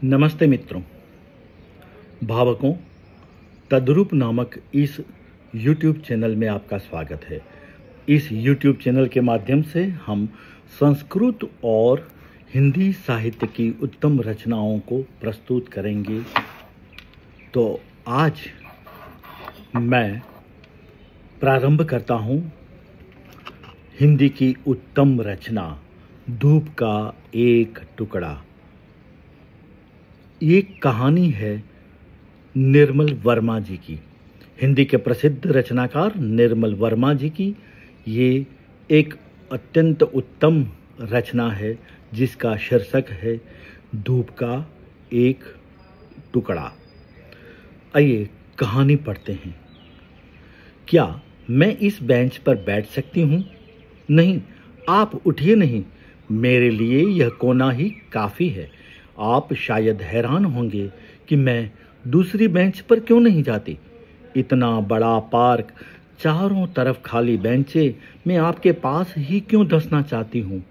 नमस्ते मित्रों, भावकों, तद्रूप नामक इस YouTube चैनल में आपका स्वागत है। इस YouTube चैनल के माध्यम से हम संस्कृत और हिंदी साहित्य की उत्तम रचनाओं को प्रस्तुत करेंगे। तो आज मैं प्रारंभ करता हूँ हिंदी की उत्तम रचना धूप का एक टुकड़ा। ये कहानी है निर्मल वर्मा जी की, हिंदी के प्रसिद्ध रचनाकार निर्मल वर्मा जी की। ये एक अत्यंत उत्तम रचना है जिसका शीर्षक है धूप का एक टुकड़ा। आइए कहानी पढ़ते हैं। क्या मैं इस बेंच पर बैठ सकती हूँ? नहीं, आप उठिए नहीं, मेरे लिए यह कोना ही काफ़ी है। आप शायद हैरान होंगे कि मैं दूसरी बेंच पर क्यों नहीं जाती। इतना बड़ा पार्क, चारों तरफ खाली बेंचें, मैं आपके पास ही क्यों धंसना चाहती हूँ।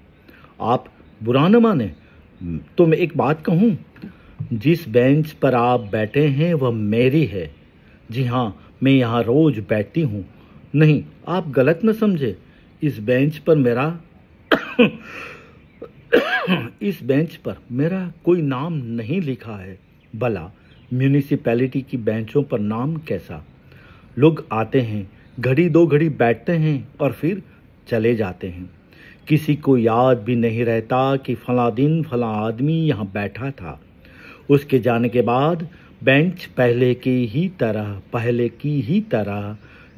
आप बुरा न माने तो मैं एक बात कहूँ, जिस बेंच पर आप बैठे हैं वह मेरी है। जी हाँ, मैं यहाँ रोज बैठती हूँ। नहीं, आप गलत न समझे, इस बेंच पर मेरा कोई नाम नहीं लिखा है। भला म्यूनिसिपैलिटी की बेंचों पर नाम कैसा। लोग आते हैं, घड़ी दो घड़ी बैठते हैं और फिर चले जाते हैं। किसी को याद भी नहीं रहता कि फला दिन फला आदमी यहाँ बैठा था। उसके जाने के बाद बेंच पहले की ही तरह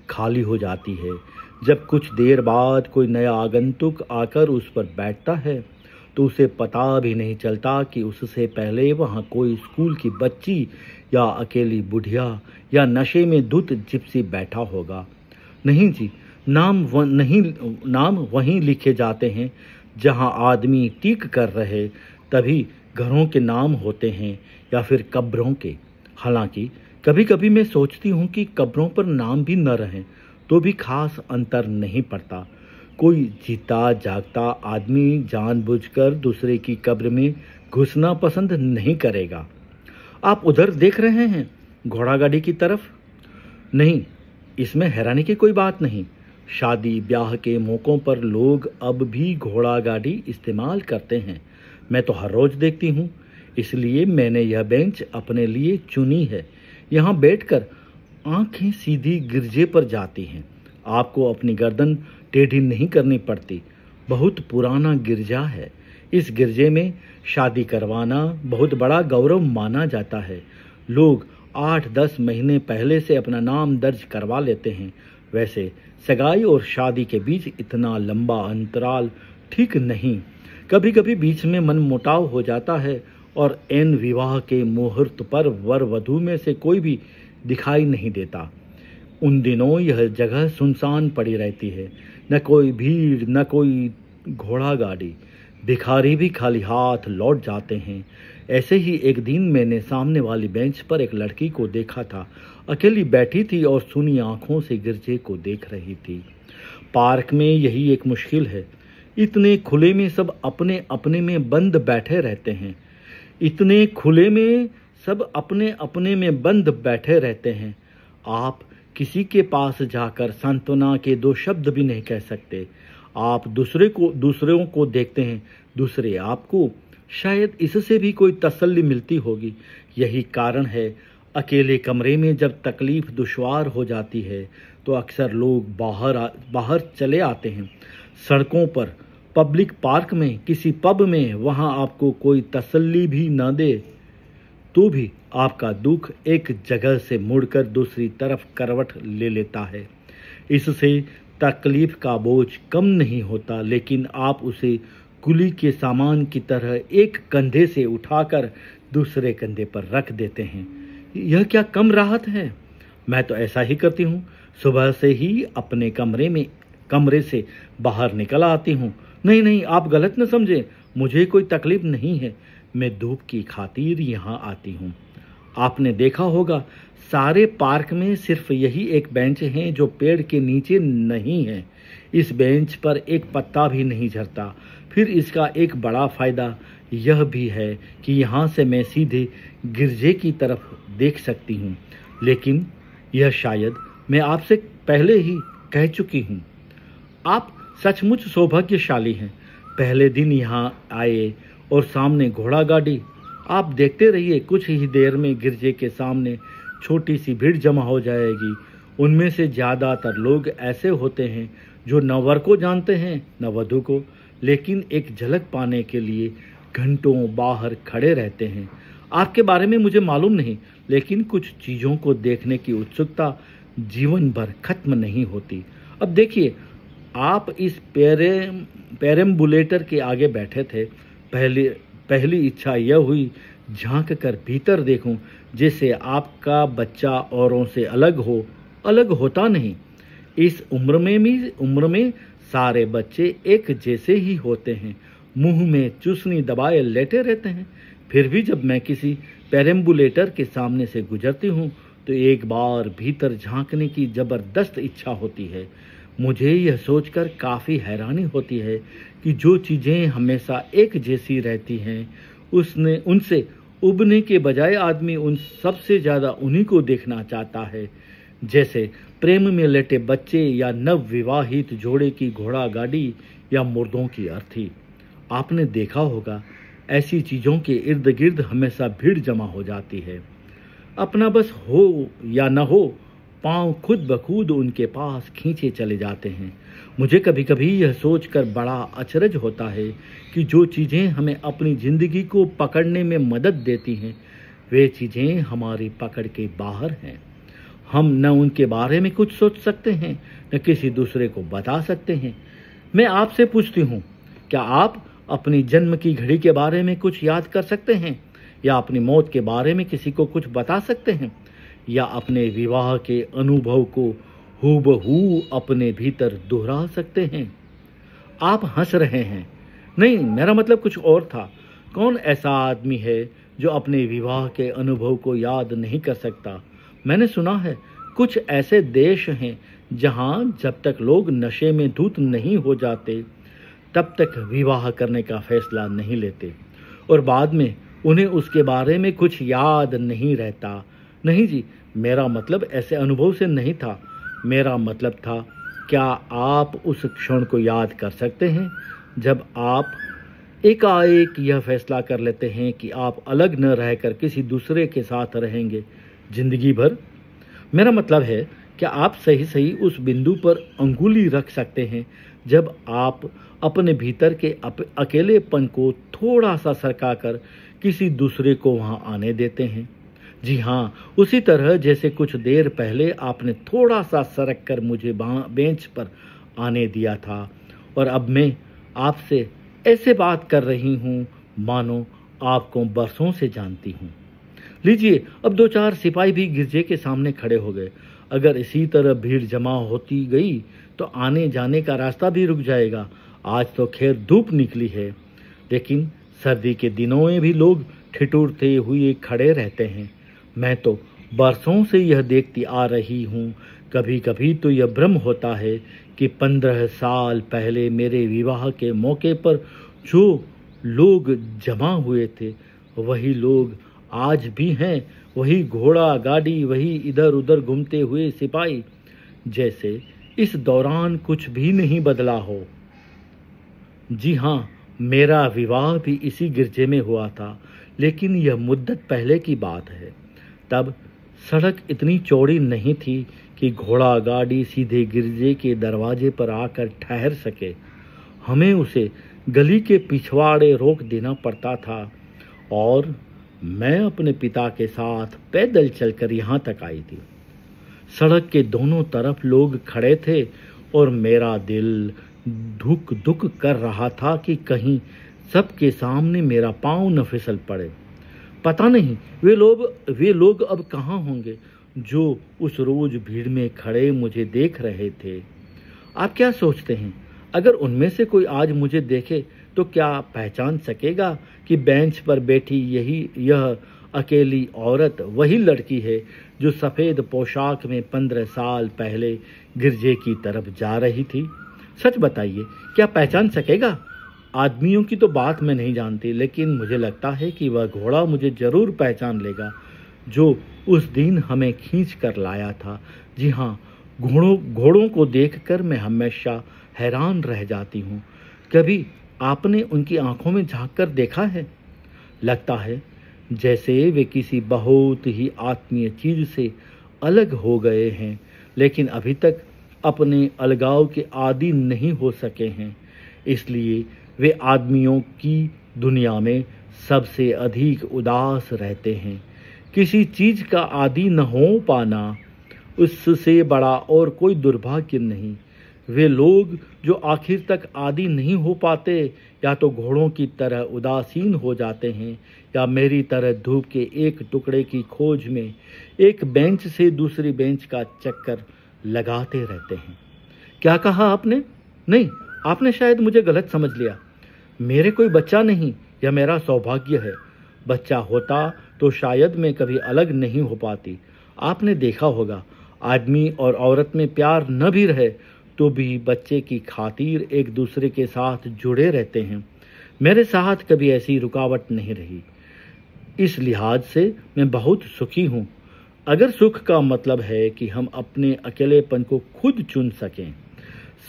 खाली हो जाती है। जब कुछ देर बाद कोई नया आगंतुक आकर उस पर बैठता है तो उसे पता भी नहीं चलता कि उससे पहले वहाँ कोई स्कूल की बच्ची या अकेली बुढ़िया या नशे में धुत जिप्सी बैठा होगा। नहीं जी, नाम वहीं लिखे जाते हैं जहाँ आदमी टीक कर रहे, तभी घरों के नाम होते हैं या फिर कब्रों के। हालांकि कभी कभी मैं सोचती हूँ कि कब्रों पर नाम भी न रहें तो भी खास अंतर नहीं पड़ता। कोई जीता जागता आदमी जानबूझकर दूसरे की कब्र में घुसना पसंद नहीं करेगा। आप उधर देख रहे हैं, घोड़ा गाड़ी की तरफ। नहीं, इसमें हैरानी की कोई बात नहीं। शादी ब्याह के मौकों पर लोग अब भी घोड़ा गाड़ी इस्तेमाल करते हैं। मैं तो हर रोज देखती हूँ, इसलिए मैंने यह बेंच अपने लिए चुनी है। यहाँ बैठकर आंखें सीधी गिरजे पर जाती हैं। आपको अपनी गर्दन टेढ़ी नहीं करनी पड़ती। बहुत पुराना गिरजा है। इस गिरजे में शादी करवाना बहुत बड़ा गौरव माना जाता है। लोग 8-10 महीने पहले से अपना नाम दर्ज करवा लेते हैं। वैसे सगाई और शादी के बीच इतना लंबा अंतराल ठीक नहीं। कभी कभी बीच में मनमुटाव हो जाता है और एन विवाह के मुहूर्त पर वर वधू में से कोई भी दिखाई नहीं देता। उन दिनों यह जगह सुनसान पड़ी रहती है, न कोई भीड़ न कोई घोड़ा गाड़ी। भिखारी भी खाली हाथ लौट जाते हैं। ऐसे ही एक दिन मैंने सामने वाली बेंच पर एक लड़की को देखा था। अकेली बैठी थी और सुनी आंखों से गिरजे को देख रही थी। पार्क में यही एक मुश्किल है। इतने खुले में सब अपने अपने में बंद बैठे रहते हैं। आप किसी के पास जाकर सांत्वना के 2 शब्द भी नहीं कह सकते। आप दूसरों को देखते हैं, दूसरे आपको। शायद इससे भी कोई तसल्ली मिलती होगी। यही कारण है अकेले कमरे में जब तकलीफ दुश्वार हो जाती है तो अक्सर लोग बाहर चले आते हैं। सड़कों पर, पब्लिक पार्क में, किसी पब में, वहाँ आपको कोई तसल्ली भी न दे तो भी आपका दुख एक जगह से मुड़कर दूसरी तरफ करवट ले लेता है। इससे तकलीफ का बोझ कम नहीं होता, लेकिन आप उसे कुली के सामान की तरह एक कंधे से उठाकर दूसरे कंधे पर रख देते हैं। यह क्या कम राहत है? मैं तो ऐसा ही करती हूँ। सुबह से ही अपने कमरे से बाहर निकल आती हूँ। नहीं, आप गलत न समझे, मुझे कोई तकलीफ नहीं है। मैं धूप की खातिर यहाँ आती हूँ। आपने देखा होगा, सारे पार्क में सिर्फ यही एक बेंच है जो पेड़ के नीचे नहीं है। इस बेंच पर एक पत्ता भी नहीं झरता। फिर इसका एक बड़ा फ़ायदा यह भी है कि यहाँ से मैं सीधे गिरजे की तरफ देख सकती हूँ। लेकिन यह शायद मैं आपसे पहले ही कह चुकी हूँ। आप सचमुच सौभाग्यशाली हैं। पहले दिन यहाँ आए और सामने घोड़ा गाड़ी। आप देखते रहिए, कुछ ही देर में गिरजे के सामने छोटी सी भीड़ जमा हो जाएगी। उनमें से ज़्यादातर लोग ऐसे होते हैं जो न वर को जानते हैं न वधू को, लेकिन एक झलक पाने के लिए घंटों बाहर खड़े रहते हैं। आपके बारे में मुझे मालूम नहीं, लेकिन कुछ चीज़ों को देखने की उत्सुकता जीवन भर खत्म नहीं होती। अब देखिए, आप इस पेरम्बुलेटर के आगे बैठे थे। पहली इच्छा यह हुई, झांक कर भीतर देखूं, जैसे आपका बच्चा औरों से अलग होता नहीं। इस उम्र में सारे बच्चे एक जैसे ही होते हैं, मुंह में चूसनी दबाए लेटे रहते हैं। फिर भी जब मैं किसी पेरम्बुलेटर के सामने से गुजरती हूँ तो एक बार भीतर झांकने की ज़बरदस्त इच्छा होती है। मुझे यह सोचकर काफ़ी हैरानी होती है कि जो चीज़ें हमेशा एक जैसी रहती हैं उनसे उबने के बजाय आदमी उन सबसे ज़्यादा उन्हीं को देखना चाहता है, जैसे प्रेम में लेटे बच्चे या नव विवाहित जोड़े की घोड़ा गाड़ी या मुर्दों की अर्थी। आपने देखा होगा, ऐसी चीज़ों के इर्द गिर्द हमेशा भीड़ जमा हो जाती है। अपना बस हो या न हो, पांव खुद ब खुद उनके पास खींचे चले जाते हैं। मुझे कभी कभी यह सोचकर बड़ा अचरज होता है कि जो चीज़ें हमें अपनी ज़िंदगी को पकड़ने में मदद देती हैं, वे चीज़ें हमारी पकड़ के बाहर हैं। हम न उनके बारे में कुछ सोच सकते हैं, न किसी दूसरे को बता सकते हैं। मैं आपसे पूछती हूँ, क्या आप अपनी जन्म की घड़ी के बारे में कुछ याद कर सकते हैं, या अपनी मौत के बारे में किसी को कुछ बता सकते हैं, या अपने विवाह के अनुभव को हूबहू अपने भीतर दोहरा सकते हैं? आप हंस रहे हैं। नहीं, मेरा मतलब कुछ और था। कौन ऐसा आदमी है जो अपने विवाह के अनुभव को याद नहीं कर सकता? मैंने सुना है कुछ ऐसे देश हैं जहां जब तक लोग नशे में धुत नहीं हो जाते तब तक विवाह करने का फैसला नहीं लेते, और बाद में उन्हें उसके बारे में कुछ याद नहीं रहता। नहीं जी, मेरा मतलब ऐसे अनुभव से नहीं था। मेरा मतलब था, क्या आप उस क्षण को याद कर सकते हैं जब आप एकाएक यह फैसला कर लेते हैं कि आप अलग न रहकर किसी दूसरे के साथ रहेंगे जिंदगी भर? मेरा मतलब है, क्या आप सही उस बिंदु पर अंगुली रख सकते हैं जब आप अपने भीतर के अकेलेपन को थोड़ा सा सरकाकर किसी दूसरे को वहां आने देते हैं? जी हाँ, उसी तरह जैसे कुछ देर पहले आपने थोड़ा सा सरक कर मुझे बेंच पर आने दिया था, और अब मैं आपसे ऐसे बात कर रही हूँ मानो आपको बरसों से जानती हूँ। लीजिए, अब 2-4 सिपाही भी गिरजे के सामने खड़े हो गए। अगर इसी तरह भीड़ जमा होती गई तो आने जाने का रास्ता भी रुक जाएगा। आज तो खैर धूप निकली है, लेकिन सर्दी के दिनों में भी लोग ठिठुरते हुए खड़े रहते हैं। मैं तो बरसों से यह देखती आ रही हूँ। कभी कभी तो यह भ्रम होता है कि 15 साल पहले मेरे विवाह के मौके पर जो लोग जमा हुए थे, वही लोग आज भी हैं। वही घोड़ा गाड़ी, वही इधर उधर घूमते हुए सिपाही, जैसे इस दौरान कुछ भी नहीं बदला हो। जी हाँ, मेरा विवाह भी इसी गिरजे में हुआ था, लेकिन यह मुद्दत पहले की बात है। तब सड़क इतनी चौड़ी नहीं थी कि घोड़ा गाड़ी सीधे गिरजे के दरवाजे पर आकर ठहर सके। हमें उसे गली के पिछवाड़े रोक देना पड़ता था, और मैं अपने पिता के साथ पैदल चलकर यहाँ तक आई थी। सड़क के दोनों तरफ लोग खड़े थे और मेरा दिल धुक धुक कर रहा था कि कहीं सबके सामने मेरा पांव न फिसल पड़े। पता नहीं वे लोग अब कहाँ होंगे जो उस रोज भीड़ में खड़े मुझे देख रहे थे। आप क्या सोचते हैं, अगर उनमें से कोई आज मुझे देखे तो क्या पहचान सकेगा कि बेंच पर बैठी यह अकेली औरत वही लड़की है जो सफ़ेद पोशाक में 15 साल पहले गिरजे की तरफ जा रही थी? सच बताइए, क्या पहचान सकेगा? आदमियों की तो बात मैं नहीं जानती, लेकिन मुझे लगता है कि वह घोड़ा मुझे जरूर पहचान लेगा जो उस दिन हमें खींच कर लाया था। जी हाँ, घोड़ों को देखकर मैं हमेशा हैरान रह जाती हूँ। कभी आपने उनकी आंखों में झांक कर देखा है? लगता है जैसे वे किसी बहुत ही आत्मीय चीज से अलग हो गए हैं, लेकिन अभी तक अपने अलगाव के आदी नहीं हो सके हैं। इसलिए वे आदमियों की दुनिया में सबसे अधिक उदास रहते हैं। किसी चीज का आदी न हो पाना उससे बड़ा और कोई दुर्भाग्य नहीं। वे लोग जो आखिर तक आदी नहीं हो पाते, या तो घोड़ों की तरह उदासीन हो जाते हैं, या मेरी तरह धूप के एक टुकड़े की खोज में एक बेंच से दूसरी बेंच का चक्कर लगाते रहते हैं। क्या कहा आपने? नहीं, आपने शायद मुझे गलत समझ लिया। मेरे कोई बच्चा नहीं, यह मेरा सौभाग्य है। बच्चा होता तो शायद मैं कभी अलग नहीं हो पाती। आपने देखा होगा, आदमी और औरत में प्यार न भी रहे तो भी बच्चे की खातिर एक दूसरे के साथ जुड़े रहते हैं। मेरे साथ कभी ऐसी रुकावट नहीं रही। इस लिहाज से मैं बहुत सुखी हूँ। अगर सुख का मतलब है कि हम अपने अकेलेपन को खुद चुन सकें,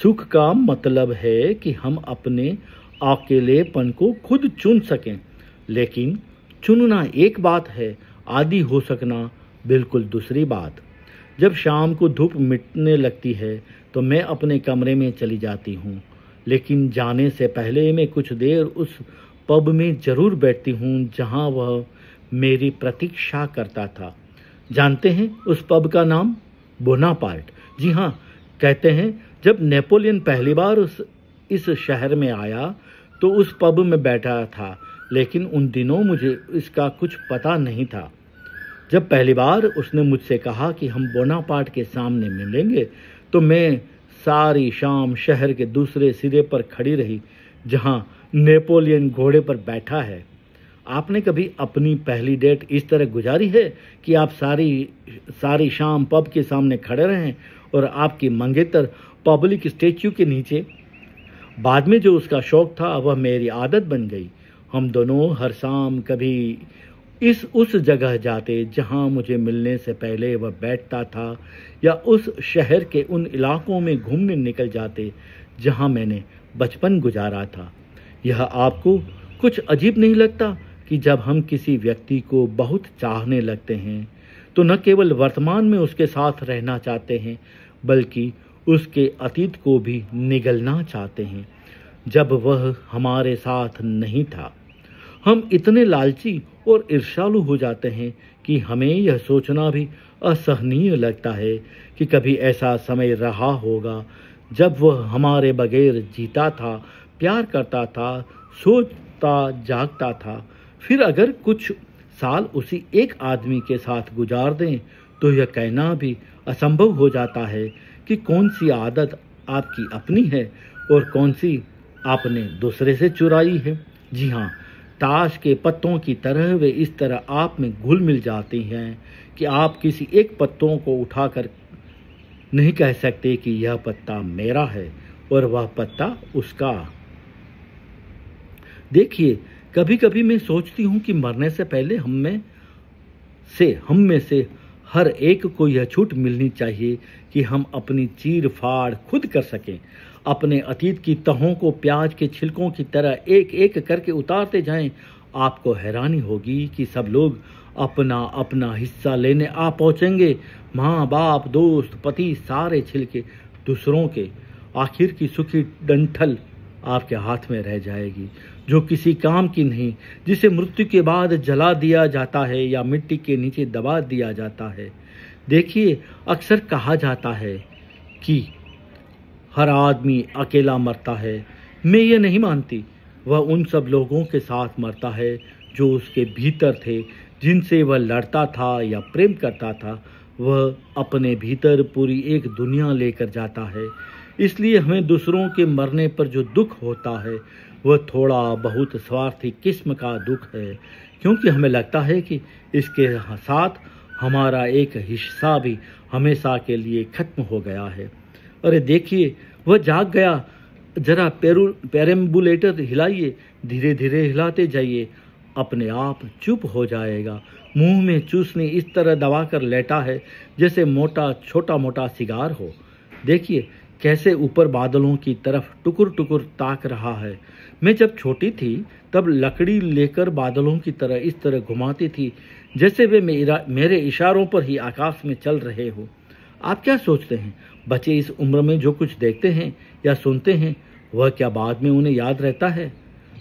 सुख का मतलब है कि हम अपने अकेलेपन को खुद चुन सकें, लेकिन चुनना एक बात है, आदी हो सकना बिल्कुल दूसरी बात। जब शाम को धूप मिटने लगती है तो मैं अपने कमरे में चली जाती हूँ, लेकिन जाने से पहले मैं कुछ देर उस पब में जरूर बैठती हूँ जहाँ वह मेरी प्रतीक्षा करता था। जानते हैं उस पब का नाम? बोनापार्ट। जी हाँ, कहते हैं जब नेपोलियन पहली बार इस शहर में आया तो उस पब में बैठा था, लेकिन उन दिनों मुझे इसका कुछ पता नहीं था। जब पहली बार उसने मुझसे कहा कि हम बोनापार्ट के सामने मिलेंगे, तो मैं सारी शाम शहर के दूसरे सिरे पर खड़ी रही जहां नेपोलियन घोड़े पर बैठा है। आपने कभी अपनी पहली डेट इस तरह गुजारी है कि आप सारी शाम पब के सामने खड़े रहें और आपकी मंगेतर पब्लिक स्टैच्यू के नीचे? बाद में जो उसका शौक था वह मेरी आदत बन गई। हम दोनों हर शाम कभी उस जगह जाते जहां मुझे मिलने से पहले वह बैठता था, या उस शहर के उन इलाकों में घूमने निकल जाते जहां मैंने बचपन गुजारा था। यह आपको कुछ अजीब नहीं लगता कि जब हम किसी व्यक्ति को बहुत चाहने लगते हैं तो न केवल वर्तमान में उसके साथ रहना चाहते हैं, बल्कि उसके अतीत को भी निगलना चाहते हैं जब वह हमारे साथ नहीं था। हम इतने लालची और ईर्ष्यालु हो जाते हैं कि हमें यह सोचना भी असहनीय लगता है कि कभी ऐसा समय रहा होगा जब वह हमारे बगैर जीता था, प्यार करता था, सोचता जागता था। फिर अगर कुछ साल उसी एक आदमी के साथ गुजार दें तो यह कहना भी असंभव हो जाता है कि कौन सी आदत आपकी अपनी है और कौन सी आपने दूसरे से चुराई है। जी हाँ, ताश के पत्तों की तरह वे इस तरह आप में घुल मिल जाती हैं कि आप किसी एक पत्तों को उठाकर नहीं कह सकते कि यह पत्ता मेरा है और वह पत्ता उसका। देखिए, कभी कभी मैं सोचती हूँ कि मरने से पहले हम में से हर एक को यह छूट मिलनी चाहिए कि हम अपनी चीर फाड़ खुद कर सकें। अपने अतीत की तहों को प्याज के छिलकों की तरह एक एक करके उतारते जाएं। आपको हैरानी होगी कि सब लोग अपना अपना हिस्सा लेने आ पहुंचेंगे। माँ बाप, दोस्त, पति, सारे छिलके दूसरों के। आखिर की सूखी डंठल आपके हाथ में रह जाएगी, जो किसी काम की नहीं, जिसे मृत्यु के बाद जला दिया जाता है या मिट्टी के नीचे दबा दिया जाता है। देखिए, अक्सर कहा जाता है कि हर आदमी अकेला मरता है। मैं ये नहीं मानती। वह उन सब लोगों के साथ मरता है जो उसके भीतर थे, जिनसे वह लड़ता था या प्रेम करता था। वह अपने भीतर पूरी एक दुनिया लेकर जाता है। इसलिए हमें दूसरों के मरने पर जो दुख होता है वह थोड़ा बहुत स्वार्थी किस्म का दुख है, क्योंकि हमें लगता है कि इसके साथ हमारा एक हिस्सा भी हमेशा के लिए खत्म हो गया है। अरे देखिए, वह जाग गया। जरा पेरम्बुलेटर हिलाइए, धीरे धीरे हिलाते जाइए, अपने आप चुप हो जाएगा। मुंह में चूसनी इस तरह दबाकर लेटा है जैसे छोटा मोटा सिगार हो। देखिए कैसे ऊपर बादलों की तरफ टुकुर टुकुर ताक रहा है। मैं जब छोटी थी तब लकड़ी लेकर बादलों की तरह इस तरह घुमाती थी जैसे वे मेरे इशारों पर ही आकाश में चल रहे हो। आप क्या सोचते हैं, बच्चे इस उम्र में जो कुछ देखते हैं या सुनते हैं वह क्या बाद में उन्हें याद रहता है?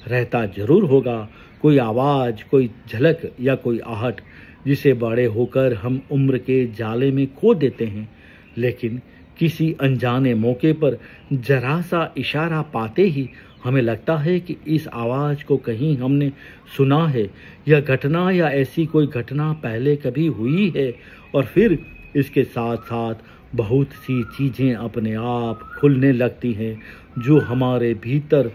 रहता जरूर होगा, कोई आवाज़, कोई झलक या कोई आहट जिसे बड़े होकर हम उम्र के जाले में खो देते हैं। लेकिन किसी अनजाने मौके पर जरा सा इशारा पाते ही हमें लगता है कि इस आवाज़ को कहीं हमने सुना है, यह घटना या ऐसी कोई घटना पहले कभी हुई है। और फिर इसके साथ साथ बहुत सी चीज़ें अपने आप खुलने लगती हैं जो हमारे भीतर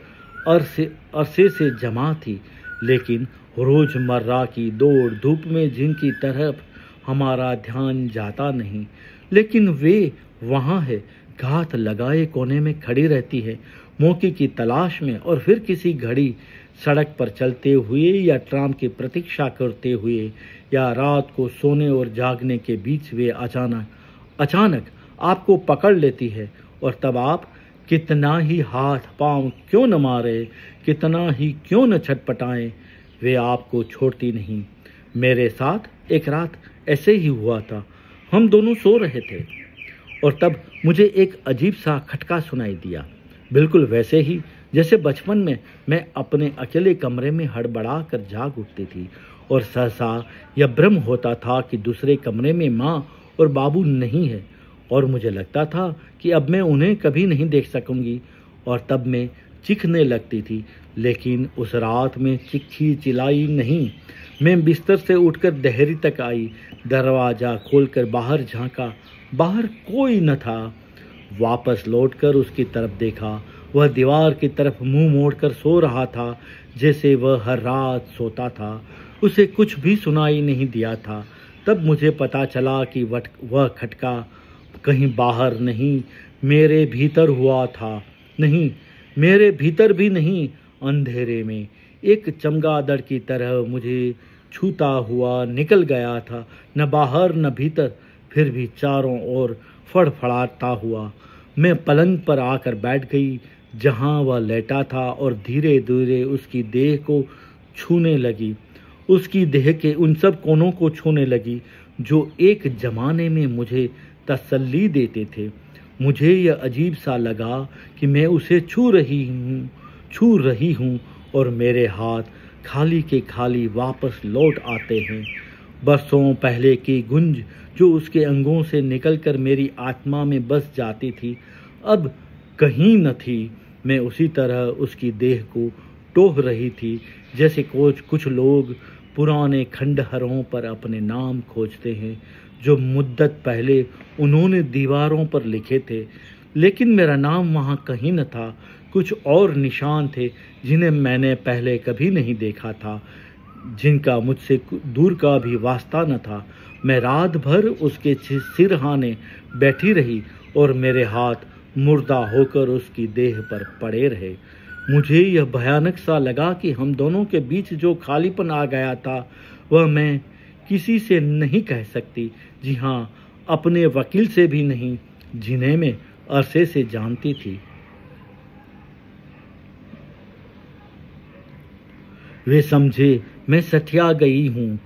अरसे से जमा थी, लेकिन रोज़मर्रा की दौड़ धूप में जिनकी तरफ हमारा ध्यान जाता नहीं, लेकिन वे वहाँ है, घात लगाए कोने में खड़ी रहती है मौके की तलाश में। और फिर किसी घड़ी सड़क पर चलते हुए या ट्राम की प्रतीक्षा करते हुए या रात को सोने और जागने के बीच वे अचानक आपको पकड़ लेती है। और तब आप कितना ही हाथ पांव क्यों न मारे, कितना ही क्यों न छटपटाएं, वे आपको छोड़ती नहीं। मेरे साथ एक रात ऐसे ही हुआ था। हम दोनों सो रहे थे और तब मुझे एक अजीब सा खटका सुनाई दिया, बिल्कुल वैसे ही जैसे बचपन में मैं अपने अकेले कमरे में हड़बड़ा कर जाग उठती थी और सहसा यह भ्रम होता था कि दूसरे कमरे में माँ और बाबू नहीं है और मुझे लगता था कि अब मैं उन्हें कभी नहीं देख सकूंगी। और तब मैं चीखने लगती थी, लेकिन उस रात में चिक्की चिल्लाई नहीं। मैं बिस्तर से उठकर देहरी तक आई, दरवाज़ा खोलकर बाहर झांका, बाहर कोई न था। वापस लौटकर उसकी तरफ देखा, वह दीवार की तरफ मुंह मोड़कर सो रहा था जैसे वह हर रात सोता था। उसे कुछ भी सुनाई नहीं दिया था। तब मुझे पता चला कि वह खटका कहीं बाहर नहीं, मेरे भीतर हुआ था। नहीं, मेरे भीतर भी नहीं, अंधेरे में एक चमगादड़ की तरह मुझे छूता हुआ निकल गया था, न बाहर न भीतर। फिर भी चारों ओर फड़फड़ाता हुआ मैं पलंग पर आकर बैठ गई जहां वह लेटा था और धीरे धीरे उसकी देह को छूने लगी, उसकी देह के उन सब कोनों को छूने लगी जो एक जमाने में मुझे तसल्ली देते थे। मुझे यह अजीब सा लगा कि मैं उसे छू रही हूँ और मेरे हाथ खाली के खाली वापस लौट आते हैं। बरसों पहले की गुंज जो उसके अंगों से निकलकर मेरी आत्मा में बस जाती थी अब कहीं न थी। मैं उसी तरह उसकी देह को टोह रही थी जैसे कुछ लोग पुराने खंडहरों पर अपने नाम खोजते हैं जो मुद्दत पहले उन्होंने दीवारों पर लिखे थे, लेकिन मेरा नाम वहाँ कहीं न था। कुछ और निशान थे जिन्हें मैंने पहले कभी नहीं देखा था, जिनका मुझसे दूर का भी वास्ता न था। मैं रात भर उसके सिरहाने बैठी रही और मेरे हाथ मुर्दा होकर उसकी देह पर पड़े रहे। मुझे यह भयानक सा लगा कि हम दोनों के बीच जो खालीपन आ गया था वह मैं किसी से नहीं कह सकती। जी हाँ, अपने वकील से भी नहीं, जिन्हें मैं अरसे से जानती थी। वे समझे मैं सठिया गई हूँ।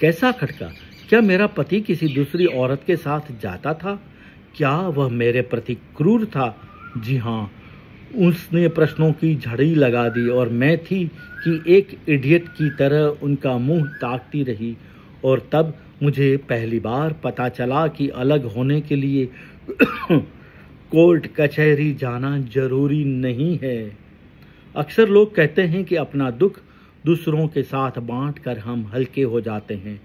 कैसा खटका? क्या मेरा पति किसी दूसरी औरत के साथ जाता था? क्या वह मेरे प्रति क्रूर था? जी हाँ, उसने प्रश्नों की झड़ी लगा दी और मैं थी कि एक इडियट की तरह उनका मुंह ताकती रही। और तब मुझे पहली बार पता चला कि अलग होने के लिए कोर्ट कचहरी जाना जरूरी नहीं है। अक्सर लोग कहते हैं कि अपना दुख दूसरों के साथ बांटकर हम हल्के हो जाते हैं।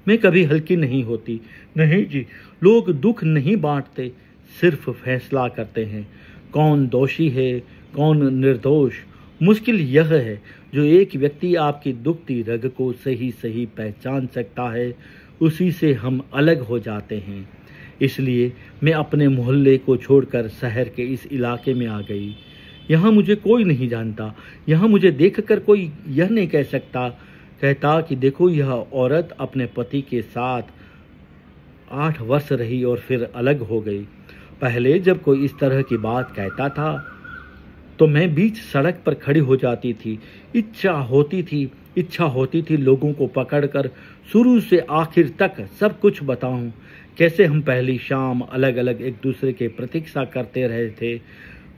मैं कभी हल्की नहीं होती। नहीं जी, लोग दुख नहीं बांटते, सिर्फ फैसला करते हैं कौन दोषी है कौन निर्दोष। मुश्किल यह है जो एक व्यक्ति आपकी दुखती रग को सही सही पहचान सकता है, उसी से हम अलग हो जाते हैं। इसलिए मैं अपने मोहल्ले को छोड़कर शहर के इस इलाके में आ गई। यहाँ मुझे कोई नहीं जानता। यहाँ मुझे देखकर कोई यह नहीं कहता कि देखो यह औरत अपने पति के साथ 8 वर्ष रही और फिर अलग हो गई। पहले जब कोई इस तरह की बात कहता था तो मैं बीच सड़क पर खड़ी हो जाती थी। इच्छा होती थी लोगों को पकड़कर शुरू से आखिर तक सब कुछ बताऊं। कैसे हम पहली शाम अलग अलग एक दूसरे के प्रतीक्षा करते रहे थे,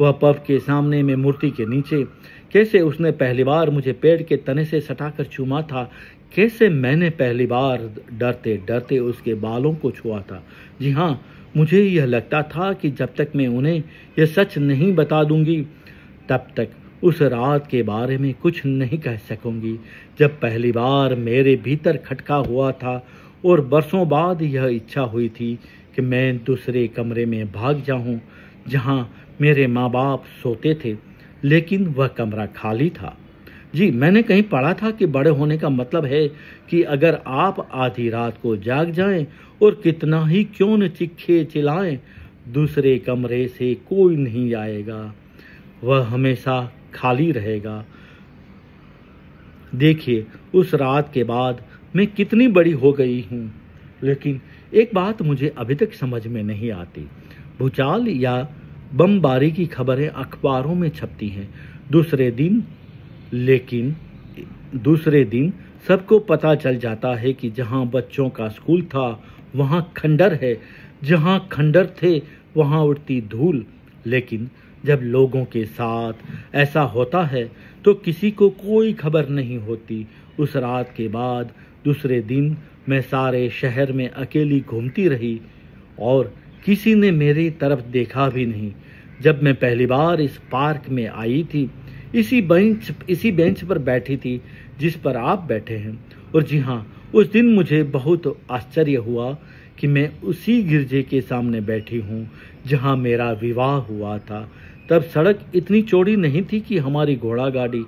वह पब के सामने में मूर्ति के नीचे। कैसे उसने पहली बार मुझे पेड़ के तने से सटाकर चूमा था। कैसे मैंने पहली बार डरते डरते उसके बालों को छुआ था। जी हाँ, मुझे यह लगता था कि जब तक मैं उन्हें यह सच नहीं बता दूंगी तब तक उस रात के बारे में कुछ नहीं कह सकूंगी जब पहली बार मेरे भीतर खटका हुआ था और बरसों बाद यह इच्छा हुई थी कि मैं दूसरे कमरे में भाग जाऊं जहां मेरे माँ बाप सोते थे, लेकिन वह कमरा खाली था। जी, मैंने कहीं पढ़ा था कि बड़े होने का मतलब है कि अगर आप आधी रात को जाग जाएं और कितना ही क्यों न चीखे चिल्लाएं, दूसरे कमरे से कोई नहीं आएगा, वह हमेशा खाली रहेगा। देखिए, उस रात के बाद मैं कितनी बड़ी हो गई हूँ, लेकिन एक बात मुझे अभी तक समझ में नहीं आती। भूचाल या बमबारी की खबरें अखबारों में छपती हैं दूसरे दिन सबको पता चल जाता है कि जहाँ बच्चों का स्कूल था वहाँ खंडर है, जहाँ खंडर थे वहाँ उड़ती धूल। लेकिन जब लोगों के साथ ऐसा होता है तो किसी को कोई खबर नहीं होती। उस रात के बाद दूसरे दिन मैं सारे शहर में अकेली घूमती रही और किसी ने मेरी तरफ देखा भी नहीं। जब मैं पहली बार इस पार्क में आई थी, इसी बेंच पर बैठी थी जिस पर आप बैठे हैं। और जी हाँ, उस दिन मुझे बहुत आश्चर्य हुआ कि मैं उसी गिरजे के सामने बैठी हूँ जहाँ मेरा विवाह हुआ था। तब सड़क इतनी चौड़ी नहीं थी कि हमारी घोड़ा गाड़ी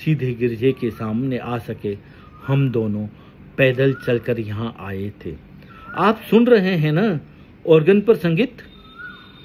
सीधे गिरजे के सामने आ सके। हम दोनों पैदल चलकर यहाँ आए थे। आप सुन रहे हैं ना ऑर्गन पर संगीत?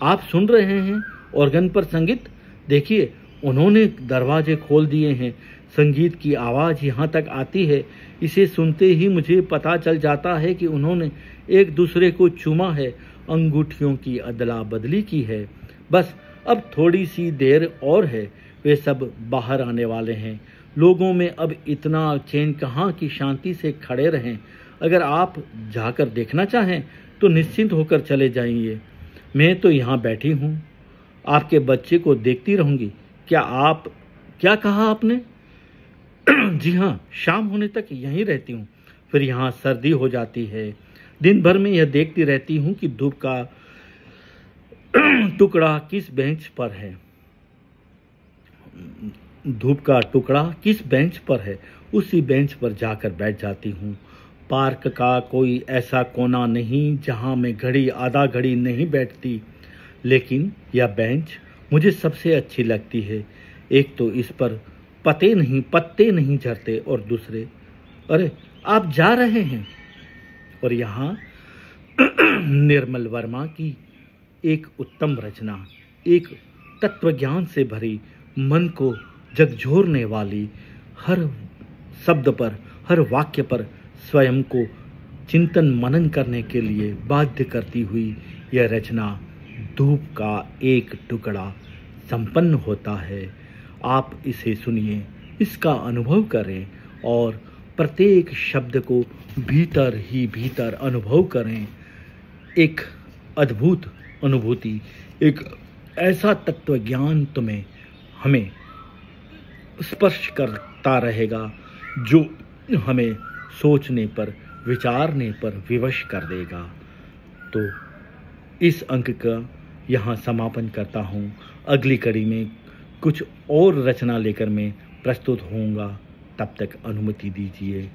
आप सुन रहे हैं ऑर्गन पर संगीत? देखिए, उन्होंने दरवाजे खोल दिए हैं। संगीत की आवाज़ यहाँ तक आती है। इसे सुनते ही मुझे पता चल जाता है कि उन्होंने एक दूसरे को चूमा है, अंगूठियों की अदला बदली की है। बस अब थोड़ी सी देर और है, वे सब बाहर आने वाले हैं। लोगों में अब इतना चैन कहाँ कि शांति से खड़े रहें। अगर आप जाकर देखना चाहें तो निश्चिंत होकर चले जाइए। मैं तो यहाँ बैठी हूँ, आपके बच्चे को देखती रहूँगी। क्या कहा आपने? जी हाँ, शाम होने तक यहीं रहती हूँ, फिर यहाँ सर्दी हो जाती है। दिन भर में यह देखती रहती हूँ कि धूप का टुकड़ा किस बेंच पर है, उसी बेंच पर जाकर बैठ जाती हूँ। पार्क का कोई ऐसा कोना नहीं जहाँ मैं आधा घड़ी नहीं बैठती, लेकिन यह बेंच मुझे सबसे अच्छी लगती है। एक तो इस पर पत्ते नहीं झड़ते और दूसरे, अरे आप जा रहे हैं। और यहाँ निर्मल वर्मा की एक उत्तम रचना, एक तत्वज्ञान से भरी, मन को झकझोरने वाली, हर शब्द पर, हर वाक्य पर स्वयं को चिंतन मनन करने के लिए बाध्य करती हुई यह रचना धूप का एक टुकड़ा संपन्न होता है। आप इसे सुनिए, इसका अनुभव करें और प्रत्येक शब्द को भीतर ही भीतर अनुभव करें। एक अद्भुत अनुभूति, एक ऐसा तत्वज्ञान हमें स्पर्श करता रहेगा जो हमें सोचने पर, विचारने पर विवश कर देगा। तो इस अंक का यहाँ समापन करता हूँ। अगली कड़ी में कुछ और रचना लेकर मैं प्रस्तुत होऊंगा। तब तक अनुमति दीजिए।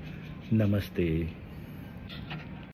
नमस्ते।